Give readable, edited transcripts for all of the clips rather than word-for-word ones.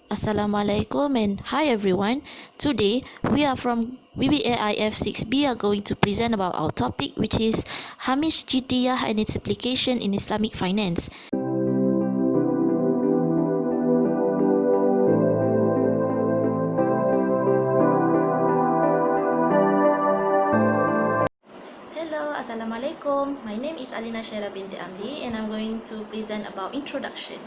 Assalamualaikum and hi everyone. Today we are from BBAIF 6B are going to present about our topic, which is Hamish Jiddiyah and its application in Islamic finance. Hello, Assalamualaikum. My name is Alina binti Amli and I'm going to present about introduction.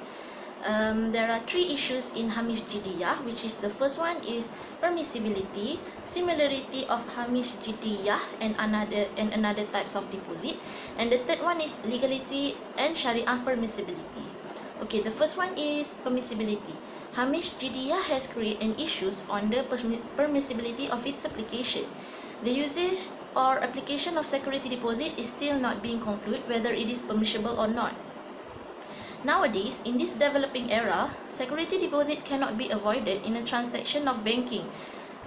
There are three issues in Hamish Jiddiyah, which is the first one is permissibility, similarity of Hamish Jiddiyah and another types of deposit, and the third one is legality and Sharia permissibility. Okay, the first one is permissibility. Hamish Jiddiyah has created issues on the permissibility of its application. The usage or application of security deposit is still not being concluded whether it is permissible or not. Nowadays, in this developing era, security deposit cannot be avoided in a transaction of banking.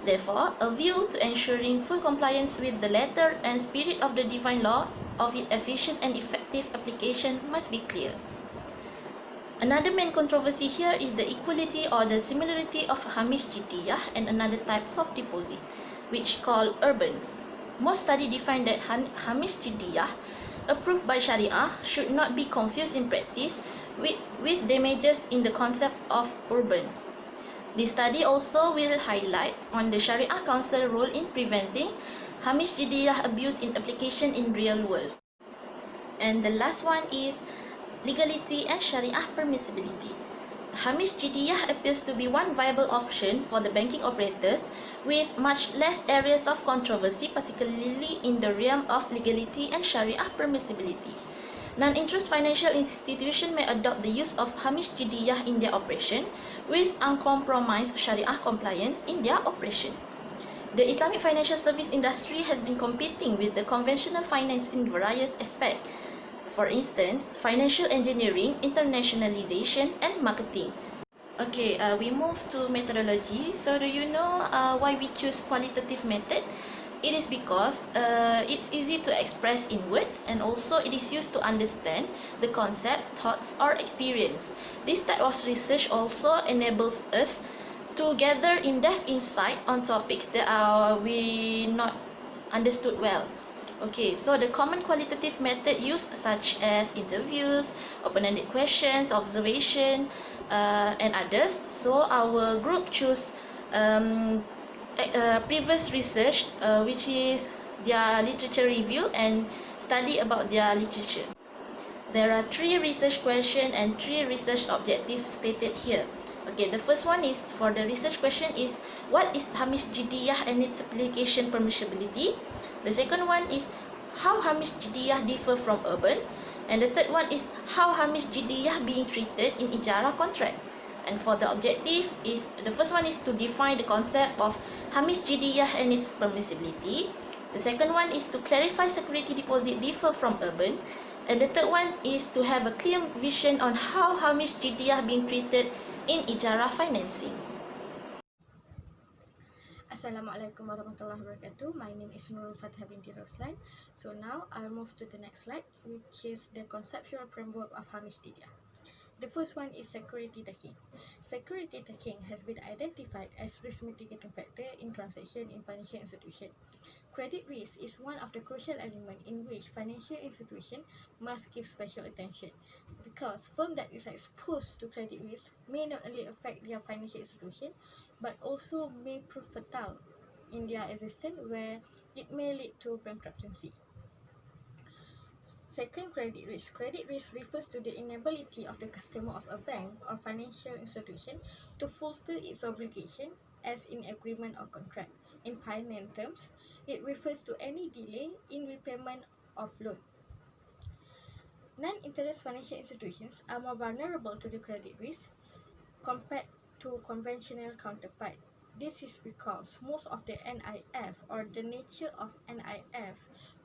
Therefore, a view to ensuring full compliance with the letter and spirit of the divine law of its efficient and effective application must be clear. Another main controversy here is the equality or the similarity of Hamish Jiddiyah and another types of deposit, which called urban. Most studies define that Hamish Jiddiyah, approved by Sharia, should not be confused in practice with damages in the concept of urban. This study also will highlight on the Sharia Council role in preventing Hamish Jiddiyah abuse in application in real world. And the last one is legality and Sharia permissibility. Hamish Jiddiyah appears to be one viable option for the banking operators with much less areas of controversy, particularly in the realm of legality and Sharia permissibility. Non-interest financial institutions may adopt the use of Hamish Jiddiyah in their operation with uncompromised Sharia compliance in their operation. The Islamic financial service industry has been competing with the conventional finance in various aspects. For instance, financial engineering, internationalization, and marketing. Okay, we move to methodology. So do you know why we choose qualitative method? It is because it's easy to express in words, and also it is used to understand the concept, thoughts, or experience. This type of research also enables us to gather in-depth insight on topics that we not understood well. Okay, so the common qualitative method used such as interviews, open-ended questions, observation, and others. So our group choose previous research, which is their literature review and study about their literature. There are three research questions and three research objectives stated here. Okay, the first one is for the research question is what is Hamish Jiddiyah and its application permissibility? The second one is how Hamish Jiddiyah differ from urban, and the third one is how Hamish Jiddiyah being treated in Ijarah contract. And for the objective is the first one is to define the concept of Hamish Jiddiyah and its permissibility. The second one is to clarify security deposit differ from urban. And the third one is to have a clear vision on how Hamish Jiddiyah being treated in Ijarah financing. Assalamualaikum warahmatullahi wabarakatuh. My name is Nur Fadzlina binti Roslan. So now I'll move to the next slide, which is the conceptual framework of Hamish Jiddiyah. The first one is security taking. Security taking has been identified as risk mitigating factor in transaction in financial institution. Credit risk is one of the crucial elements in which financial institution must give special attention, because firm that is exposed to credit risk may not only affect their financial institution but also may prove fatal in their existence, where it may lead to bankruptcy. Second, credit risk. Credit risk refers to the inability of the customer of a bank or financial institution to fulfill its obligation as in agreement or contract. In finance terms, it refers to any delay in repayment of loan. Non-interest financial institutions are more vulnerable to the credit risk compared to conventional counterpart. This is because most of the NIF, or the nature of NIF,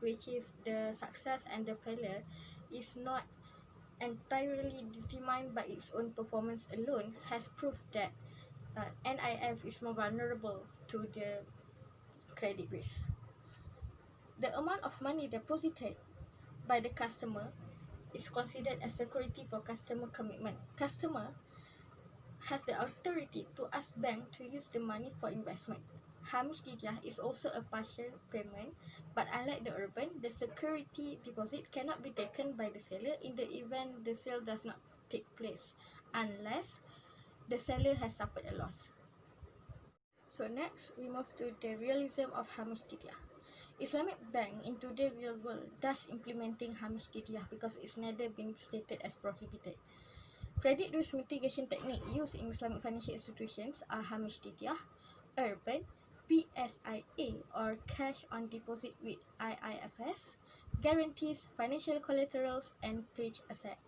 which is the success and the failure, is not entirely determined by its own performance alone, has proved that NIF is more vulnerable to the credit risk. The amount of money deposited by the customer is considered as security for customer commitment. Customer has the authority to ask bank to use the money for investment. Hamish Jiddiyah is also a partial payment, but unlike the urban, the security deposit cannot be taken by the seller in the event the sale does not take place, unless the seller has suffered a loss. So next, we move to the realism of Hamish Jiddiyah. Islamic Bank in today's real world thus implementing Hamish Jiddiyah because it's never been stated as prohibited. Credit risk mitigation technique used in Islamic financial institutions are Hamish Jiddiyah, urban, PSIA or cash on deposit with IIFS, guarantees, financial collaterals, and pledge asset.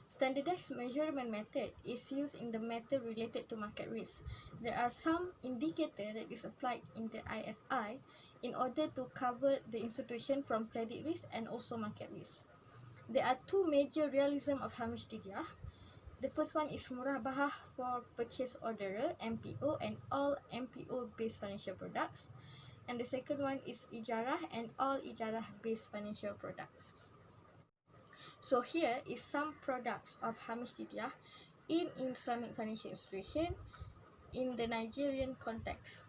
Standardized measurement method is used in the matter related to market risk. There are some indicator that is applied in the IFI in order to cover the institution from credit risk and also market risk. There are two major realism of Hamish Jiddiyah. The first one is Murabahah for purchase orderer, MPO, and all MPO-based financial products. And the second one is Ijarah and all Ijarah-based financial products. So here is some products of Hamish Jiddiyah in Islamic financial institution in the Nigerian context.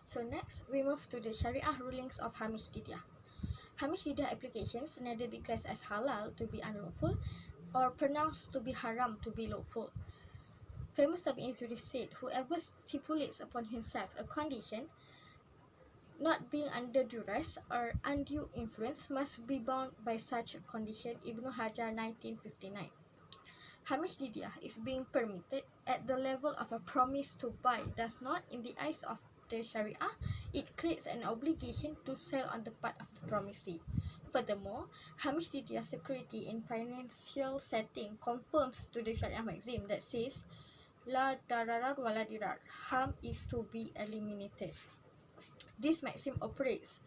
So next, we move to the Sharia rulings of Hamish Jiddiyah. Hamish Jiddiyah applications neither declares as halal to be unlawful or pronounced to be haram to be lawful. Famous Tabi'in said, whoever stipulates upon himself a condition not being under duress or undue influence must be bound by such a condition. Ibn Hajar 1959. Hamish Jiddiyah is being permitted at the level of a promise to buy, does not, in the eyes of the Sharia, it creates an obligation to sell on the part of the promisee. Furthermore, Hamish Jiddiyah security in financial setting conforms to the Sharia maxim that says, La dararar wala dirar, harm is to be eliminated. This maxim operates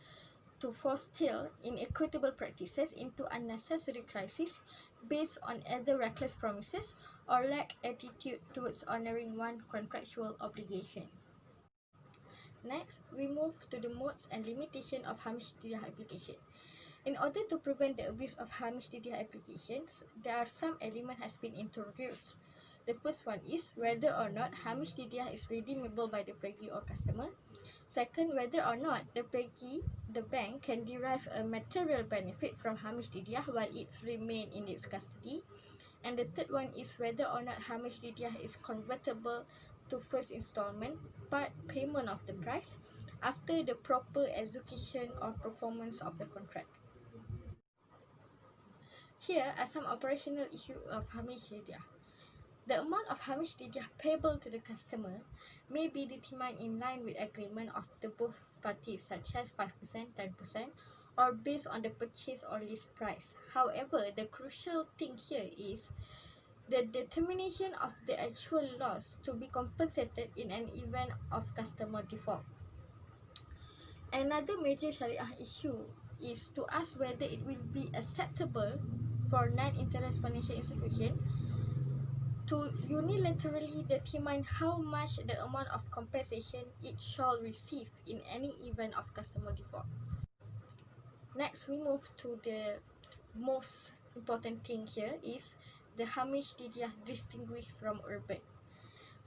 to forestall inequitable practices into unnecessary crises based on either reckless promises or lack attitude towards honouring one contractual obligation. Next, we move to the modes and limitation of Hamish Jiddiyah application. In order to prevent the abuse of Hamish Jiddiyah applications, there are some elements has been introduced. The first one is whether or not Hamish Jiddiyah is redeemable by the payee or customer. Second, whether or not the payee, the bank, can derive a material benefit from Hamish Jiddiyah while it remains in its custody. And the third one is whether or not Hamish Jiddiyah is convertible to first installment, part payment of the price, after the proper execution or performance of the contract. Here are some operational issues of Hamish Jiddiyah. The amount of Hamish Jiddiyah payable to the customer may be determined in line with agreement of the both parties, such as 5%, 10%, or based on the purchase or lease price. However, the crucial thing here is the determination of the actual loss to be compensated in an event of customer default. Another major Sharia issue is to ask whether it will be acceptable for non-interest financial institution to unilaterally determine how much the amount of compensation it shall receive in any event of customer default. Next, we move to the most important thing here is the Hamish Jiddiyah distinguished from urban.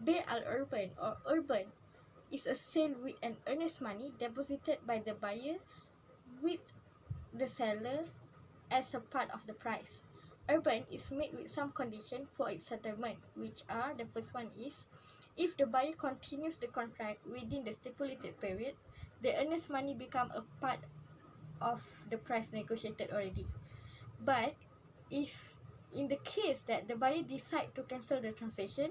Bay al-urban or urban is a sale with an earnest money deposited by the buyer with the seller as a part of the price. Urban is made with some condition for its settlement, which are, the first one is, if the buyer continues the contract within the stipulated period, the earnest money become a part of the price negotiated already. But if in the case that the buyer decide to cancel the transaction,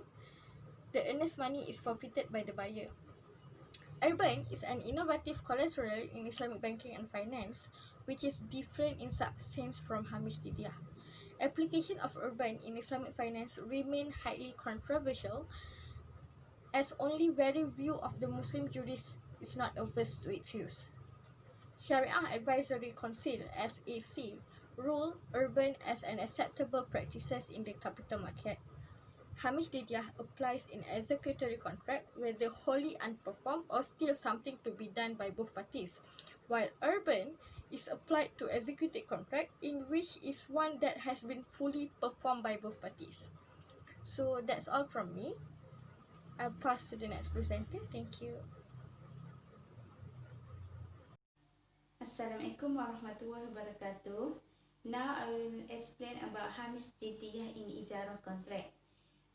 the earnest money is forfeited by the buyer. Urban is an innovative collateral in Islamic banking and finance, which is different in substance from Hamish Jiddiyah. Application of urban in Islamic finance remain highly controversial, as only very few of the Muslim jurists is not averse to its use. Sharia Advisory Council (SAC) rule urban as an acceptable practices in the capital market. Hamish Jiddiyah applies in executory contract whether wholly unperformed or still something to be done by both parties, while urban is applied to executed contract in which is one that has been fully performed by both parties. So that's all from me. I'll pass to the next presenter. Thank you. Assalamualaikum warahmatullahi wabarakatuh. Now I will explain about Hamish Jiddiyah in Ijarah contract.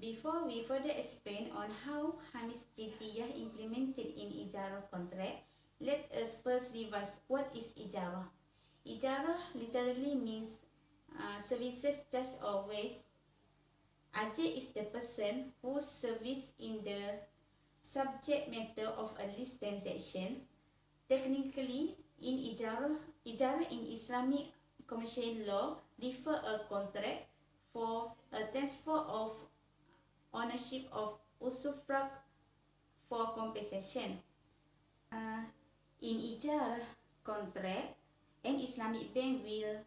Before we further explain on how Hamish Jiddiyah implemented in Ijarah contract, let us first revise what is Ijarah. Ijarah literally means services charged or wage. Ajir is the person whose service in the subject matter of a lease transaction. Technically, in Ijarah in Islamic commercial law refer a contract for a transfer of ownership of usufruct for compensation. In Ijarah contract, an Islamic bank will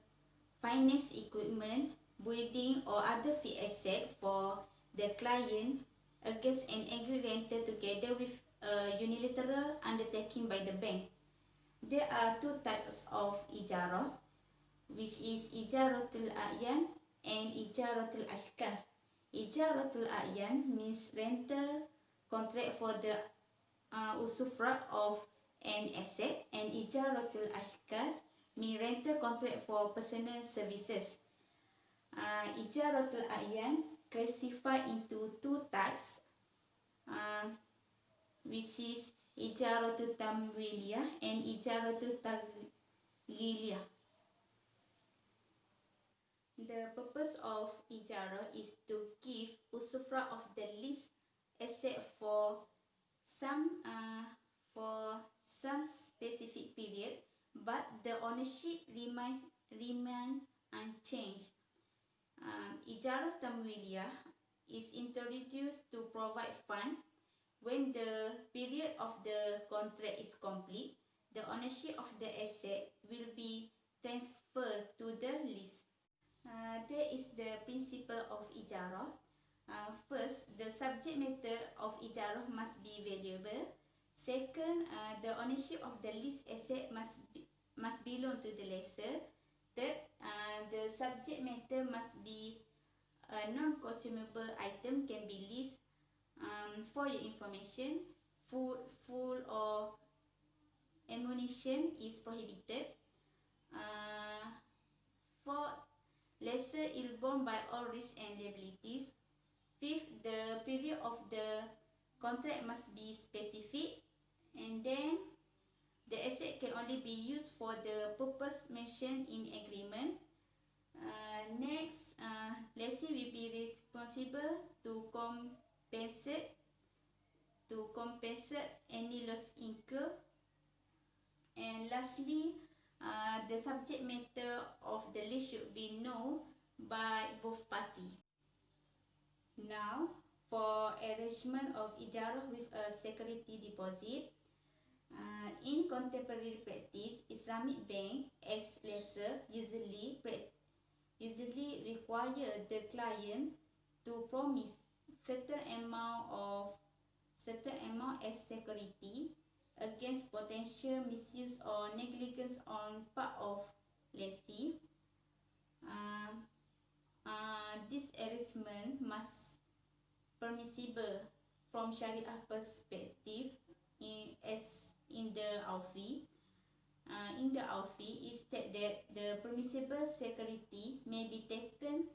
finance equipment, building or other fixed asset for the client against an agreed rental together with a unilateral undertaking by the bank. There are two types of Ijarah, which is Ijaratul A'yan and Ijaratul Ashkar. Ijaratul A'yan means rental contract for the usufruct of an asset, and Ijaratul Ashkar means rental contract for personal services. Ijaratul A'yan classified into two types, which is Ijaratul Tamwiliyah and Ijaratul Taghiliyah. The purpose of Ijarah is to give usufruct of the leased asset for some specific period, but the ownership remain unchanged. Ijarah Tamwiliyah is introduced to provide fund. When the period of the contract is complete, the ownership of the asset will be transferred to the lease. There is the principle of Ijarah. First, the subject matter of Ijarah must be valuable. Second, the ownership of the leased asset must belong to the lessor. Third, the subject matter must be a non-consumable item, can be leased. For your information, food or ammunition is prohibited. Fourth, lesser is borne by all risks and liabilities. Fifth, the period of the contract must be specific, and then the asset can only be used for the purpose mentioned in agreement. Next, lessee will be responsible to compensate any loss incurred. And lastly, the subject matter of the lease should be known by both parties. Now, for arrangement of Ijarah with a security deposit, in contemporary practice, Islamic bank as lessor usually require the client to promise certain amount as security against potential misuse or negligence on part of lessee. This arrangement must permissible from Syariah perspective as in the Alfi. In the Alfi, it states that the permissible security may be taken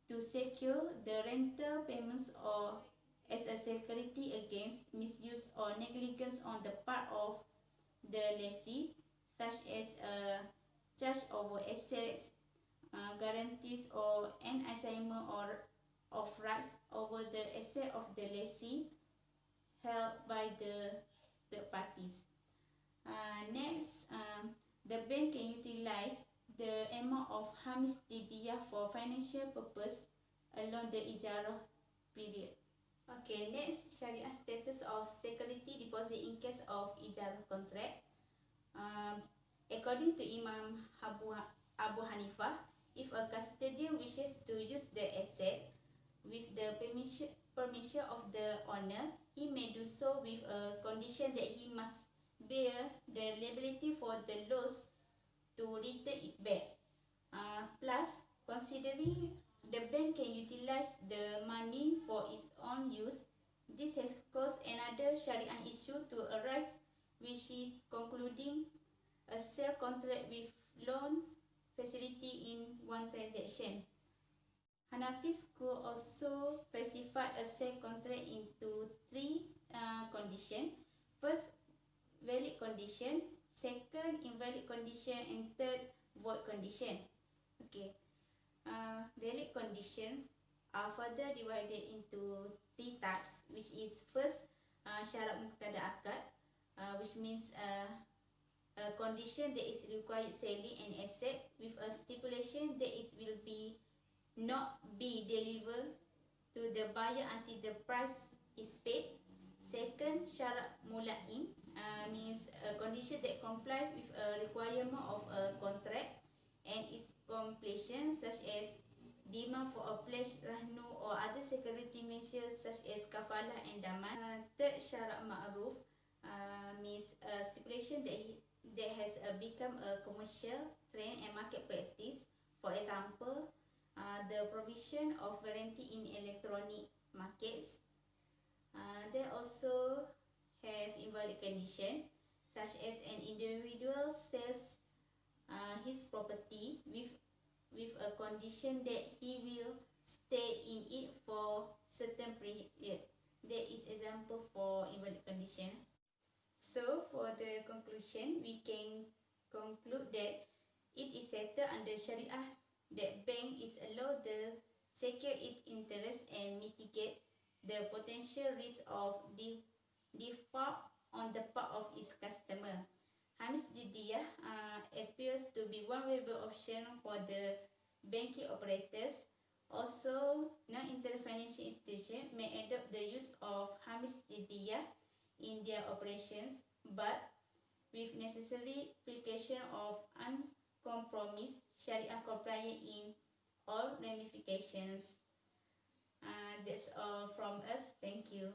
to secure the rental payments or as a security against misuse or negligence on the part of the lessee, such as a charge over assets, guarantees or an assignment or of rights over the asset of the lessee held by the third parties. Next, the bank can utilize the amount of Hamish Jiddiyah for financial purpose along the Ijarah period. Okay, next, Syariah status of security deposit in case of Ijarah contract. According to Imam Abu Hanifah, if a custodian wishes to use the asset with the permission of the owner, he may do so with a condition that he must bear the liability for the loss to return it back. Plus, considering the bank can utilize the money for its own use, this has caused another Sharia issue to arise, which is concluding a sale contract with loan facility in one transaction. Hanafis could also classify a sale contract into three conditions. First, valid condition. Second, invalid condition. And third, void condition. Okay. Valid condition are further divided into three types, which is first, syarat muqtada akad, which means a condition that is required selling an asset with a stipulation that it will be not be delivered to the buyer until the price is paid. Second, syarat mulaim, means a condition that complies with a requirement of a contract and its completion, such as demand for a pledge, rahnu, or other security measures such as kafalah and daman. Third, syarat ma'ruf, means a stipulation that has become a commercial trend and market practice. For example, the provision of guarantee in electronic markets. They also have invalid condition, such as an individual sells his property with a condition that he will stay in it for certain period. That is example for invalid condition. So for the conclusion, we can conclude that it is settled under Sharia that bank is allowed to secure its interest and mitigate the potential risk of default on the part of its customer. Hamish Jiddiyah appears to be one viable option for the banking operators. Also, non-internet financial institutions may adopt the use of Hamish Jiddiyah in their operations, but with necessary application of uncompromised Sharia compliance in all ramifications. That's all from us. Thank you.